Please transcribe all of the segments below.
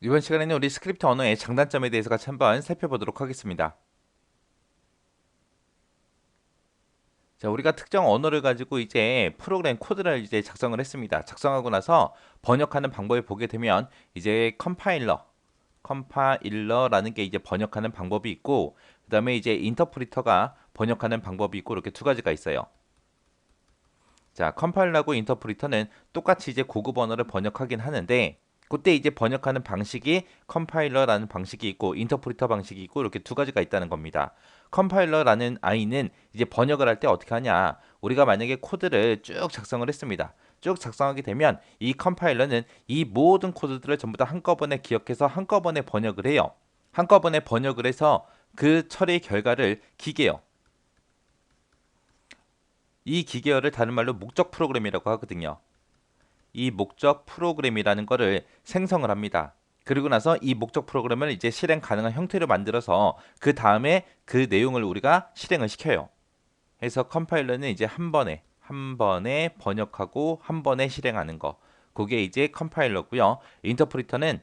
이번 시간에는 우리 스크립트 언어의 장단점에 대해서 같이 한번 살펴보도록 하겠습니다. 자, 우리가 특정 언어를 가지고 이제 프로그램 코드를 이제 작성을 했습니다. 작성하고 나서 번역하는 방법을 보게 되면 이제 컴파일러라는 게 이제 번역하는 방법이 있고, 그다음에 이제 인터프리터가 번역하는 방법이 있고, 이렇게 두 가지가 있어요. 자, 컴파일러하고 인터프리터는 똑같이 이제 고급 언어를 번역하긴 하는데, 그때 이제 번역하는 방식이 컴파일러라는 방식이 있고 인터프리터 방식이 있고 이렇게 두 가지가 있다는 겁니다. 컴파일러라는 아이는 이제 번역을 할 때 어떻게 하냐? 우리가 만약에 코드를 쭉 작성을 했습니다. 쭉 작성하게 되면 이 컴파일러는 이 모든 코드들을 전부 다 한꺼번에 기억해서 한꺼번에 번역을 해요. 한꺼번에 번역을 해서 그 처리 결과를 기계요. 이 기계어를 다른 말로 목적 프로그램이라고 하거든요. 이 목적 프로그램이라는 거를 생성을 합니다. 그리고 나서 이 목적 프로그램을 이제 실행 가능한 형태로 만들어서 그 다음에 그 내용을 우리가 실행을 시켜요. 해서 컴파일러는 이제 한 번에 번역하고 한 번에 실행하는 거. 그게 이제 컴파일러고요. 인터프리터는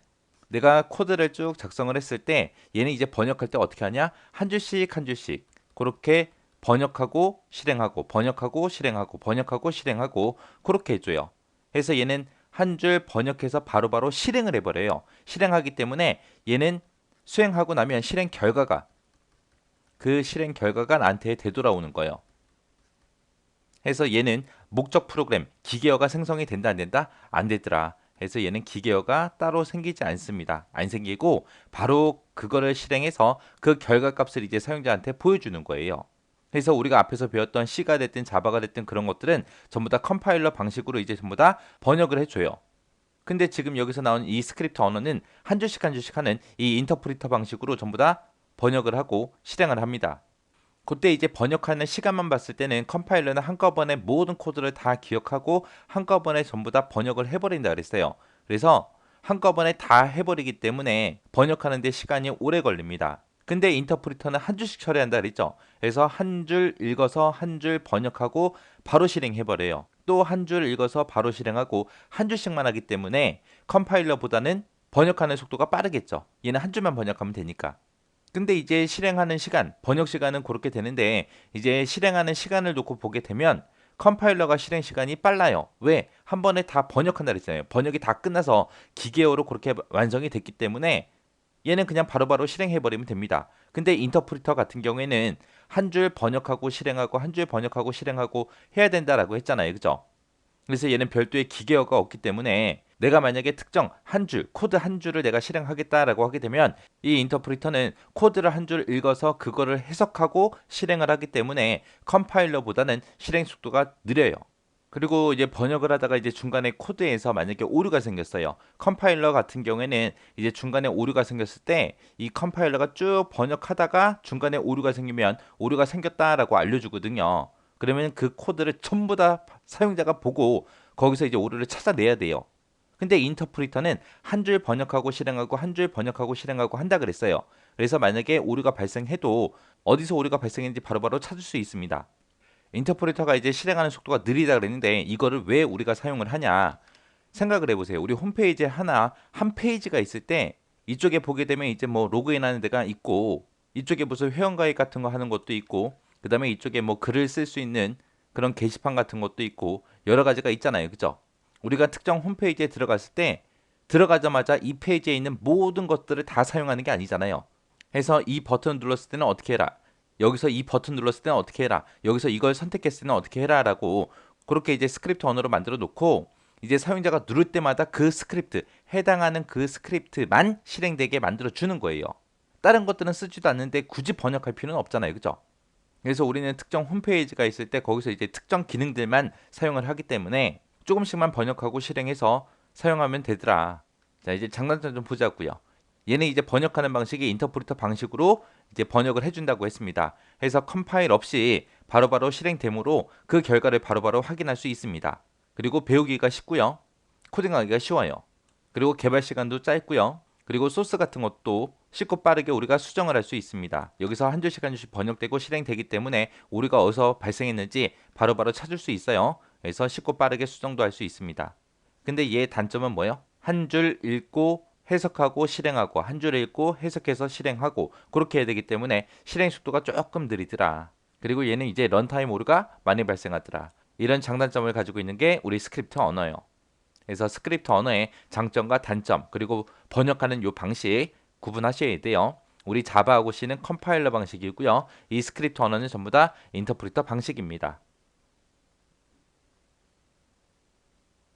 내가 코드를 쭉 작성을 했을 때 얘는 이제 번역할 때 어떻게 하냐? 한 줄씩 한 줄씩 그렇게 번역하고 실행하고 번역하고 실행하고 번역하고 실행하고 그렇게 해줘요. 해서 얘는 한 줄 번역해서 바로바로 실행을 해버려요. 실행하기 때문에 얘는 수행하고 나면 실행 결과가 나한테 되돌아오는 거예요. 해서 얘는 목적 프로그램, 기계어가 생성이 된다 안 된다? 안 되더라. 해서 얘는 기계어가 따로 생기지 않습니다. 안 생기고 바로 그거를 실행해서 그 결과값을 이제 사용자한테 보여주는 거예요. 그래서 우리가 앞에서 배웠던 C가 됐든 자바가 됐든 그런 것들은 전부 다 컴파일러 방식으로 이제 전부 다 번역을 해줘요. 근데 지금 여기서 나온 이 스크립트 언어는 한 줄씩 한 줄씩 하는 이 인터프리터 방식으로 전부 다 번역을 하고 실행을 합니다. 그때 이제 번역하는 시간만 봤을 때는 컴파일러는 한꺼번에 모든 코드를 다 기억하고 한꺼번에 전부 다 번역을 해버린다 그랬어요. 그래서 한꺼번에 다 해버리기 때문에 번역하는 데 시간이 오래 걸립니다. 근데 인터프리터는 한 줄씩 처리한다 그랬죠. 그래서 한 줄 읽어서 한 줄 번역하고 바로 실행해버려요. 또 한 줄 읽어서 바로 실행하고 한 줄씩만 하기 때문에 컴파일러보다는 번역하는 속도가 빠르겠죠. 얘는 한 줄만 번역하면 되니까. 근데 이제 실행하는 시간, 번역 시간은 그렇게 되는데 이제 실행하는 시간을 놓고 보게 되면 컴파일러가 실행 시간이 빨라요. 왜? 한 번에 다 번역한다 그랬잖아요. 번역이 다 끝나서 기계어로 그렇게 완성이 됐기 때문에 얘는 그냥 바로바로 실행해 버리면 됩니다. 근데 인터프리터 같은 경우에는 한 줄 번역하고 실행하고 한 줄 번역하고 실행하고 해야 된다라고 했잖아요. 그죠? 그래서 얘는 별도의 기계어가 없기 때문에 내가 만약에 특정 한 줄, 코드 한 줄을 내가 실행하겠다라고 하게 되면 이 인터프리터는 코드를 한 줄 읽어서 그거를 해석하고 실행을 하기 때문에 컴파일러보다는 실행 속도가 느려요. 그리고 이제 번역을 하다가 이제 중간에 코드에서 만약에 오류가 생겼어요. 컴파일러 같은 경우에는 이제 중간에 오류가 생겼을 때 이 컴파일러가 쭉 번역하다가 중간에 오류가 생기면 오류가 생겼다라고 알려주거든요. 그러면 그 코드를 전부 다 사용자가 보고 거기서 이제 오류를 찾아내야 돼요. 근데 인터프리터는 한 줄 번역하고 실행하고 한 줄 번역하고 실행하고 한다 그랬어요. 그래서 만약에 오류가 발생해도 어디서 오류가 발생했는지 바로바로 찾을 수 있습니다. 인터프리터가 이제 실행하는 속도가 느리다 그랬는데 이거를 왜 우리가 사용을 하냐? 생각을 해보세요. 우리 홈페이지에 한 페이지가 있을 때 이쪽에 보게 되면 이제 뭐 로그인하는 데가 있고 이쪽에 무슨 회원가입 같은 거 하는 것도 있고 그다음에 이쪽에 뭐 글을 쓸 수 있는 그런 게시판 같은 것도 있고 여러 가지가 있잖아요. 그죠? 우리가 특정 홈페이지에 들어갔을 때 들어가자마자 이 페이지에 있는 모든 것들을 다 사용하는 게 아니잖아요. 해서 이 버튼 눌렀을 때는 어떻게 해라. 여기서 이 버튼 눌렀을 때는 어떻게 해라. 여기서 이걸 선택했을 때는 어떻게 해라라고 그렇게 이제 스크립트 언어로 만들어 놓고 이제 사용자가 누를 때마다 그 스크립트, 해당하는 그 스크립트만 실행되게 만들어 주는 거예요. 다른 것들은 쓰지도 않는데 굳이 번역할 필요는 없잖아요. 그죠? 그래서 우리는 특정 홈페이지가 있을 때 거기서 이제 특정 기능들만 사용을 하기 때문에 조금씩만 번역하고 실행해서 사용하면 되더라. 자, 이제 장단점 좀 보자고요. 얘는 이제 번역하는 방식이 인터프리터 방식으로 이제 번역을 해준다고 했습니다. 해서 컴파일 없이 바로바로 실행되므로 그 결과를 바로바로 확인할 수 있습니다. 그리고 배우기가 쉽고요. 코딩하기가 쉬워요. 그리고 개발 시간도 짧고요. 그리고 소스 같은 것도 쉽고 빠르게 우리가 수정을 할 수 있습니다. 여기서 한 줄씩 한 줄씩 번역되고 실행되기 때문에 우리가 어디서 발생했는지 바로바로 찾을 수 있어요. 그래서 쉽고 빠르게 수정도 할 수 있습니다. 근데 얘의 단점은 뭐예요? 한 줄 읽고 해석하고 실행하고 한 줄 읽고 해석해서 실행하고 그렇게 해야 되기 때문에 실행 속도가 조금 느리더라. 그리고 얘는 이제 런타임 오류가 많이 발생하더라. 이런 장단점을 가지고 있는 게 우리 스크립트 언어예요. 그래서 스크립트 언어의 장점과 단점 그리고 번역하는 요 방식 구분하셔야 돼요. 우리 자바하고 C는 컴파일러 방식이고요. 이 스크립트 언어는 전부 다 인터프리터 방식입니다.